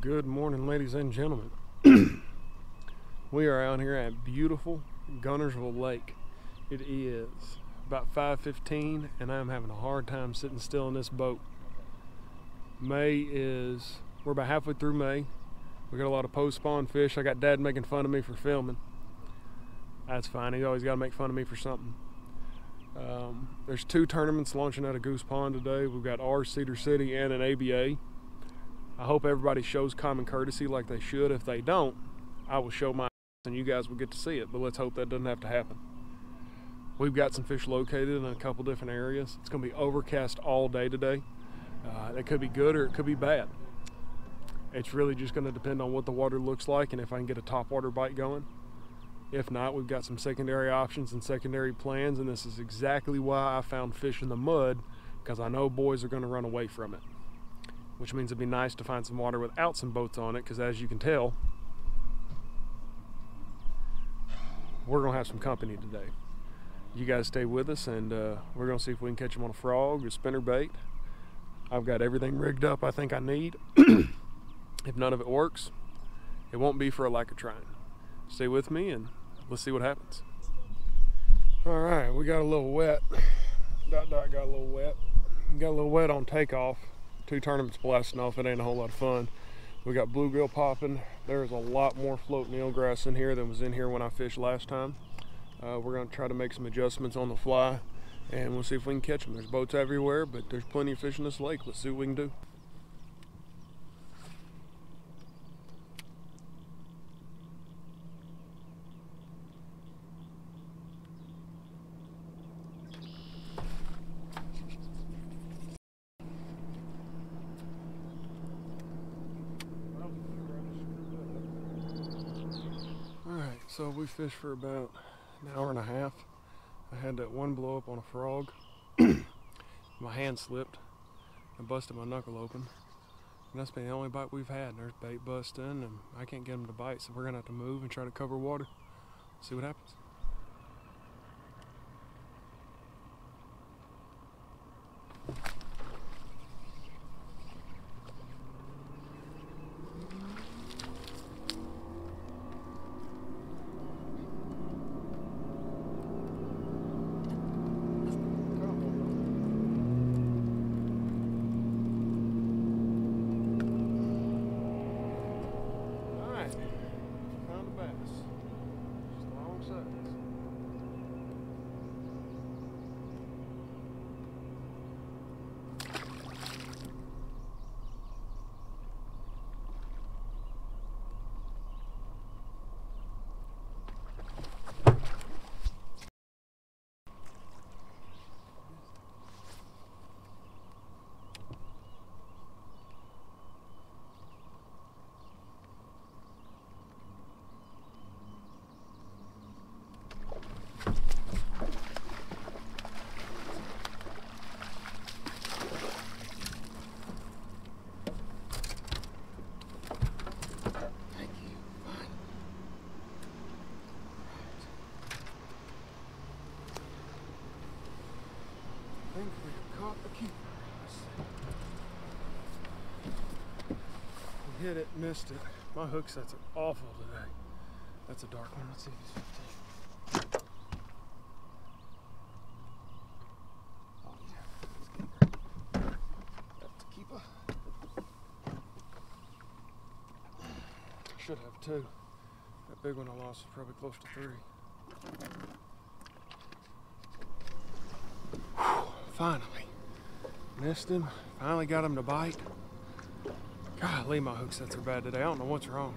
Good morning, ladies and gentlemen. We are out here at beautiful Guntersville Lake. It is about 5:15 and I'm having a hard time sitting still in this boat. We're about halfway through May. We got a lot of post-spawn fish. I got Dad making fun of me for filming. That's fine, he always got to make fun of me for something. There's two tournaments launching out of Goose Pond today. We've got our Cedar City and an ABA. I hope everybody shows common courtesy like they should. If they don't, I will show my ass and you guys will get to see it, but let's hope that doesn't have to happen. We've got some fish located in a couple different areas. It's going to be overcast all day today. It could be good or it could be bad. It's really just going to depend on what the water looks like and if I can get a topwater bite going. If not, we've got some secondary options and secondary plans, and this is exactly why I found fish in the mud, because I know boys are going to run away from it. Which means it'd be nice to find some water without some boats on it, because as you can tell, we're going to have some company today. You guys stay with us, and we're going to see if we can catch them on a frog or spinner bait. I've got everything rigged up I think I need. If none of it works, it won't be for a lack of trying. Stay with me and let's see what happens. All right, we got a little wet. Dot got a little wet. Got a little wet on takeoff. Two tournaments blasting off. It ain't a whole lot of fun. We got bluegill popping. There's a lot more floating eelgrass in here than was in here when I fished last time. We're gonna try to make some adjustments on the fly and we'll see if we can catch them. There's boats everywhere, but there's plenty of fish in this lake. Let's see what we can do. Alright, so we fished for about an hour and a half. I had that one blow up on a frog. My hand slipped and busted my knuckle open. And that's been the only bite we've had. There's bait busting and I can't get them to bite, so we're gonna have to move and try to cover water. See what happens. I think we have caught the keeper. We hit it, missed it. My hook sets are awful today. That's a dark one. Let's see if he's 15. Oh yeah, that's a keeper. Should have two. That big one I lost was probably close to 3. Finally missed him. Finally got him to bite. Golly, my hook sets are bad today. I don't know what's wrong.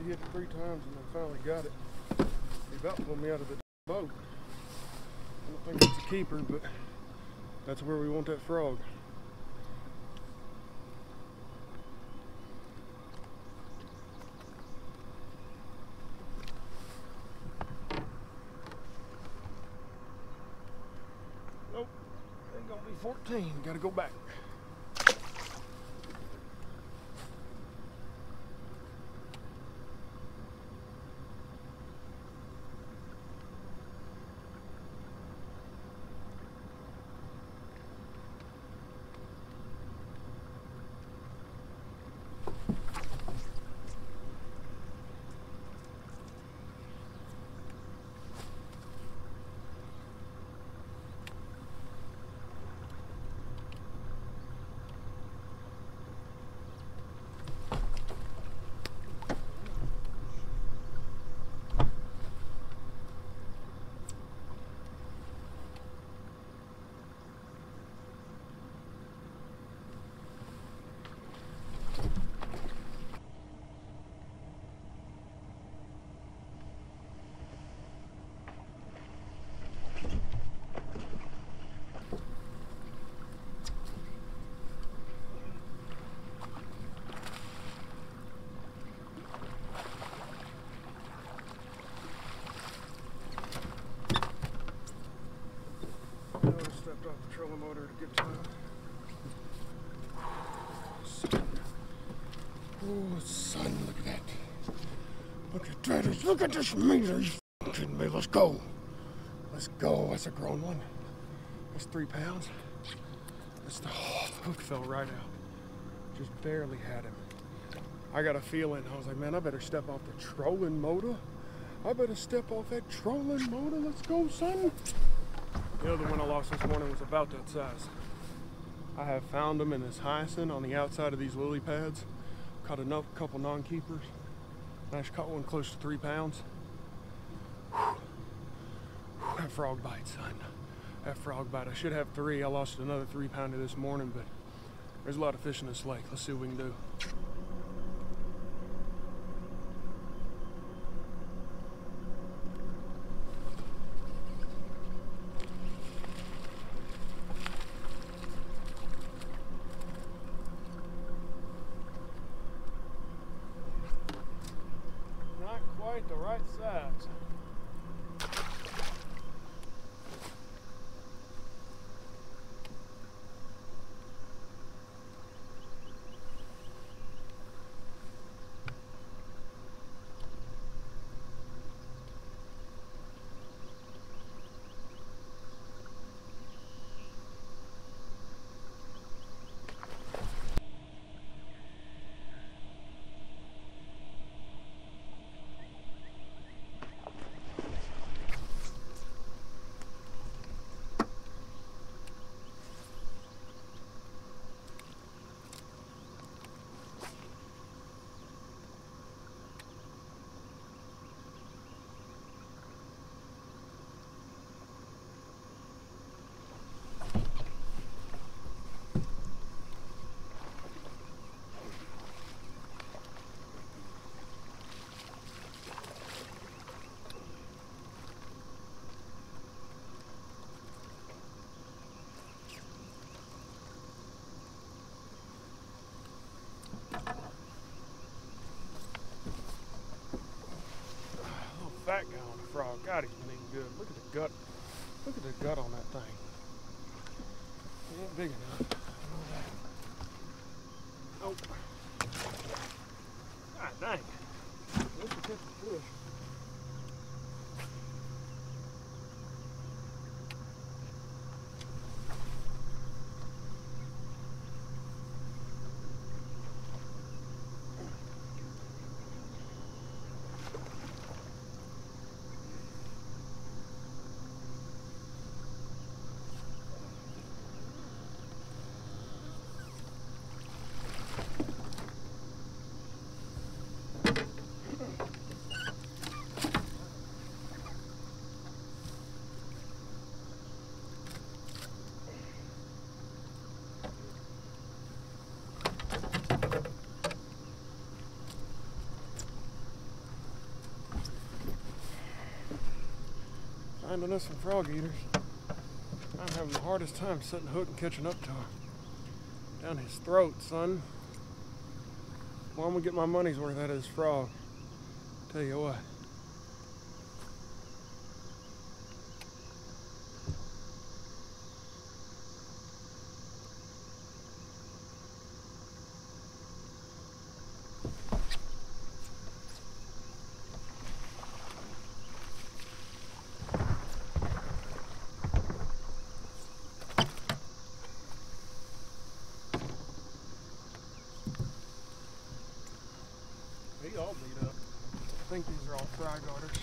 hit it 3 times and then finally got it. He about pulled me out of the boat. I don't think it's a keeper, but that's where we want that frog. Nope, ain't gonna be 14. Gotta go back. Stepped off the trolling motor at a good time. Oh, son, look at that. Look at that. Look at this meat. Are you kidding me? Let's go. Let's go. That's a grown one. That's 3 pounds. That's the hook fell right out. Just barely had him. I got a feeling. I was like, man, I better step off the trolling motor. I better step off that trolling motor. Let's go, son. The other one I lost this morning was about that size. I have found them in this hyacinth on the outside of these lily pads. Caught a couple non-keepers. I just caught one close to 3 pounds. Whew. That frog bite, son. That frog bite. I should have 3. I lost another 3-pounder this morning, but there's a lot of fish in this lake. Let's see what we can do. The right size. Fat guy on the frog. God, he's been eating good. Look at the gut. Look at the gut on that thing. He ain't big enough. I know that. Nope. God dang. This is catching fish. Finding us some frog eaters. I'm having the hardest time setting a hook and catching up to him. Down his throat, son. Well, I'm gonna get my money's worth out of this frog. Tell you what. He all beat up. I think these are all fry garters.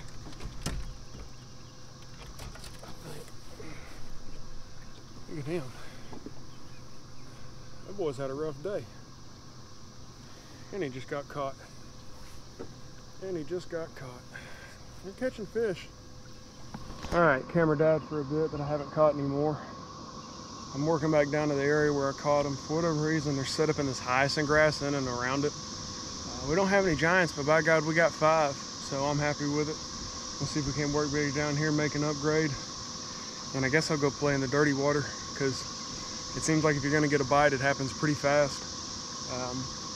Look at him. That boy's had a rough day. And he just got caught. And he just got caught. You're catching fish. Alright, camera died for a bit, but I haven't caught anymore. I'm working back down to the area where I caught them. For whatever reason, they're set up in this hyacinth grass in and around it. We don't have any giants, but by God, we got 5, so I'm happy with it. We'll see if we can work back down here, make an upgrade. And I guess I'll go play in the dirty water, because it seems like if you're gonna get a bite, it happens pretty fast.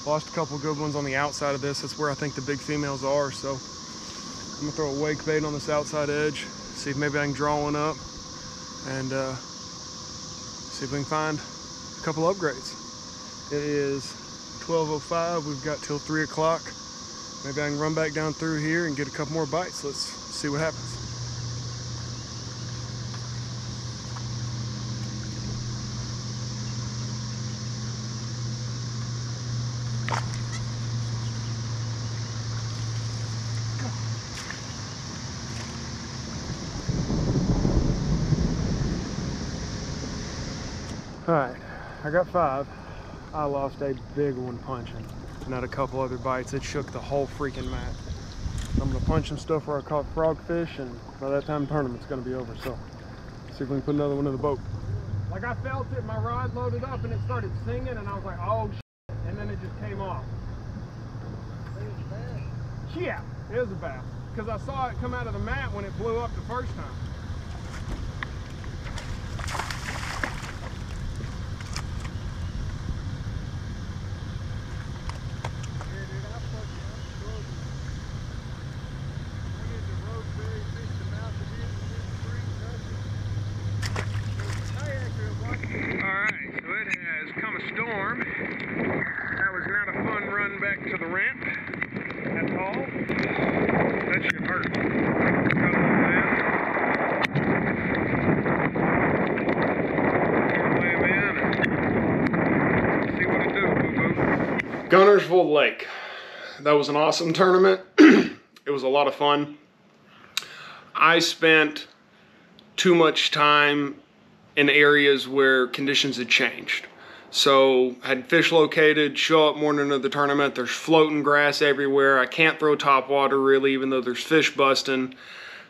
Lost a couple good ones on the outside of this. That's where I think the big females are, so I'm gonna throw a wake bait on this outside edge, see if maybe I can draw one up, and see if we can find a couple upgrades. It is 12:05, we've got till 3 o'clock. Maybe I can run back down through here and get a couple more bites. Let's see what happens. All right, I got 5. I lost a big one punching and had a couple other bites. It shook the whole freaking mat. I'm gonna punch some stuff where I caught frogfish, and by that time the tournament's gonna be over. So see if we can put another one in the boat. Like I felt it, my rod loaded up and it started singing, and I was like, oh shit, and then it just came off. It was a bass. Yeah, it was a bass. Because I saw it come out of the mat when it blew up the first time. Storm. That was not a fun run back to the ramp at all. That should hurt. Got a little bass. Lay him in and see what it do, boo-boo. Guntersville Lake. That was an awesome tournament. It was a lot of fun. I spent too much time in areas where conditions had changed. So had fish located, show up morning of the tournament, there's floating grass everywhere. I can't throw top water really, even though there's fish busting.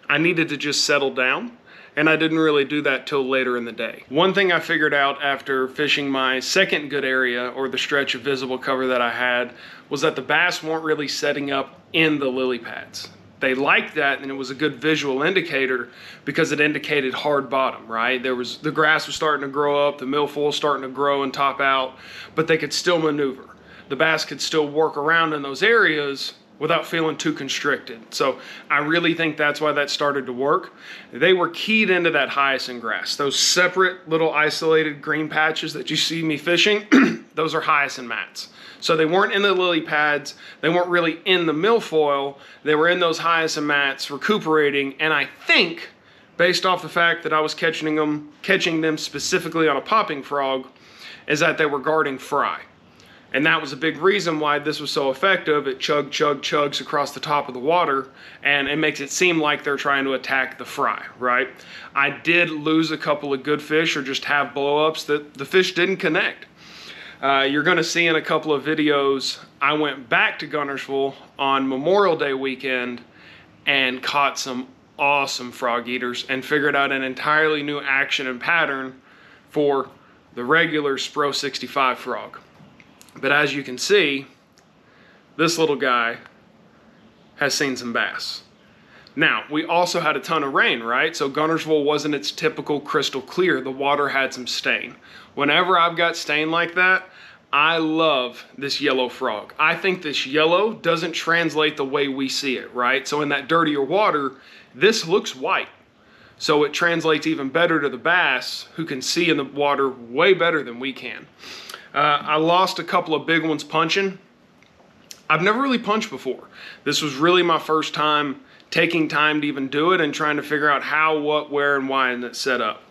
I needed to just settle down, and I didn't really do that till later in the day. One thing I figured out after fishing my second good area, or the stretch of visible cover that I had, was that the bass weren't really setting up in the lily pads. They liked that, and it was a good visual indicator because it indicated hard bottom, right? The grass was starting to grow up, the milfoil was starting to grow and top out, but they could still maneuver. The bass could still work around in those areas without feeling too constricted. So I really think that's why that started to work. They were keyed into that hyacinth grass. Those separate little isolated green patches that you see me fishing, those are hyacinth mats. So they weren't in the lily pads, they weren't really in the milfoil, they were in those hyacinth mats recuperating, and I think, based off the fact that I was catching them specifically on a popping frog, is that they were guarding fry. And that was a big reason why this was so effective. It chugs across the top of the water, and it makes it seem like they're trying to attack the fry, right? I did lose a couple of good fish or just have blow-ups that the fish didn't connect. You're going to see in a couple of videos, I went back to Guntersville on Memorial Day weekend and caught some awesome frog eaters and figured out an entirely new action and pattern for the regular Spro 65 frog. But as you can see, this little guy has seen some bass. Now, we also had a ton of rain, right? So Guntersville wasn't its typical crystal clear. The water had some stain. Whenever I've got stain like that, I love this yellow frog. I think this yellow doesn't translate the way we see it, right? So in that dirtier water, this looks white. So it translates even better to the bass who can see in the water way better than we can. I lost a couple of big ones punching. I've never really punched before. This was really my first time taking time to even do it and trying to figure out how, what, where, and why in that setup.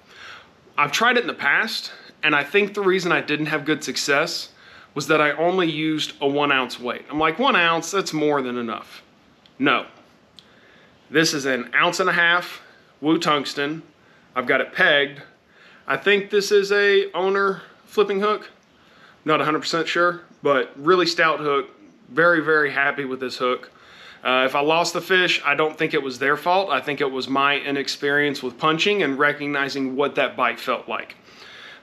I've tried it in the past, and I think the reason I didn't have good success was that I only used a 1 ounce weight. I'm like, 1 ounce, that's more than enough. No. This is an 1.5 ounce Woo tungsten. I've got it pegged. I think this is a owner flipping hook. Not 100% sure, but really stout hook. Very, very happy with this hook. If I lost the fish, I don't think it was their fault. I think it was my inexperience with punching and recognizing what that bite felt like.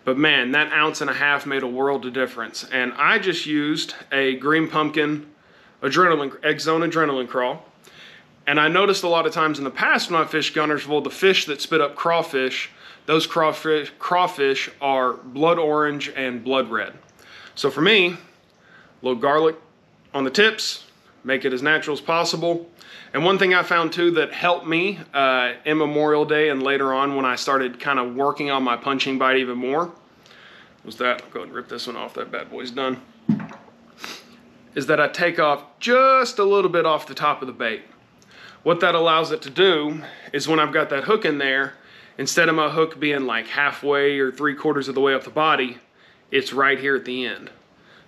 But man, that 1.5 ounces made a world of difference. And I just used a green pumpkin adrenaline, egg zone adrenaline crawl. And I noticed a lot of times in the past when I fished Guntersville, the fish that spit up crawfish, those crawfish are blood orange and blood red. So for me, a little garlic on the tips, make it as natural as possible. And one thing I found too that helped me in Memorial Day and later on when I started kind of working on my punching bite even more, was that, I'll go ahead and rip this one off, that bad boy's done, is that I take off just a little bit off the top of the bait. What that allows it to do is when I've got that hook in there, instead of my hook being like halfway or 3/4 of the way up the body, it's right here at the end.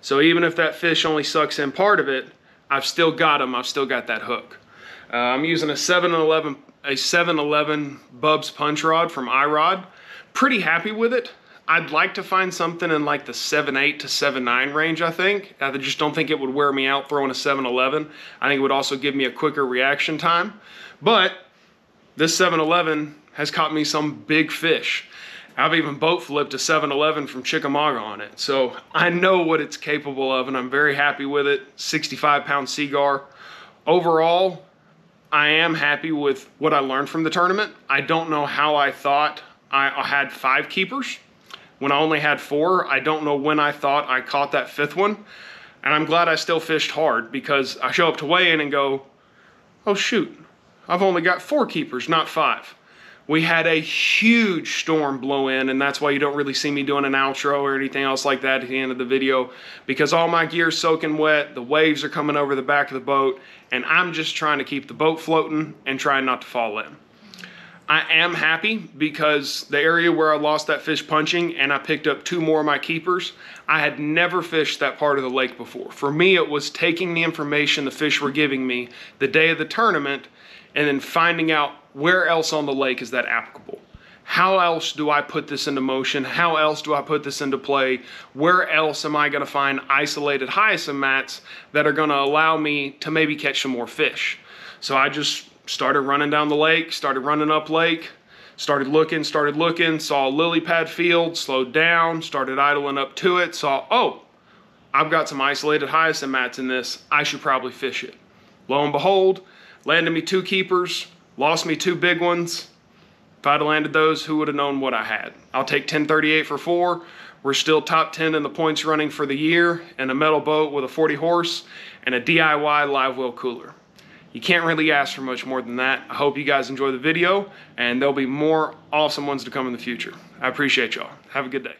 So even if that fish only sucks in part of it, I've still got him, I've still got that hook. I'm using a 711 Bubs punch rod from iRod. Pretty happy with it. I'd like to find something in like the 7.8 to 7.9 range, I think. I just don't think it would wear me out throwing a 711. I think it would also give me a quicker reaction time. But this 711 has caught me some big fish. I've even boat flipped a 711 from Chickamauga on it. So I know what it's capable of and I'm very happy with it. 65-pound Seagar. Overall, I am happy with what I learned from the tournament. I don't know how I thought I had 5 keepers when I only had 4. I don't know when I thought I caught that 5th one. And I'm glad I still fished hard because I show up to weigh in and go, oh shoot, I've only got 4 keepers, not 5. We had a huge storm blow in, and that's why you don't really see me doing an outro or anything else like that at the end of the video, because all my gear's soaking wet, the waves are coming over the back of the boat, and I'm just trying to keep the boat floating and trying not to fall in. I am happy because the area where I lost that fish punching and I picked up 2 more of my keepers, I had never fished that part of the lake before. For me, it was taking the information the fish were giving me the day of the tournament and then finding out where else on the lake is that applicable. How else do I put this into motion? How else do I put this into play? Where else am I gonna find isolated hyacinth mats that are gonna allow me to maybe catch some more fish? So I just started running down the lake, started running up lake, started looking, saw a lily pad field, slowed down, started idling up to it, saw, oh, I've got some isolated hyacinth mats in this, I should probably fish it. Lo and behold, landed me 2 keepers, lost me 2 big ones. If I'd have landed those, who would have known what I had? I'll take 1038 for 4. We're still top 10 in the points running for the year, and a metal boat with a 40 horse and a DIY live well cooler. You can't really ask for much more than that. I hope you guys enjoy the video, and there'll be more awesome ones to come in the future. I appreciate y'all. Have a good day.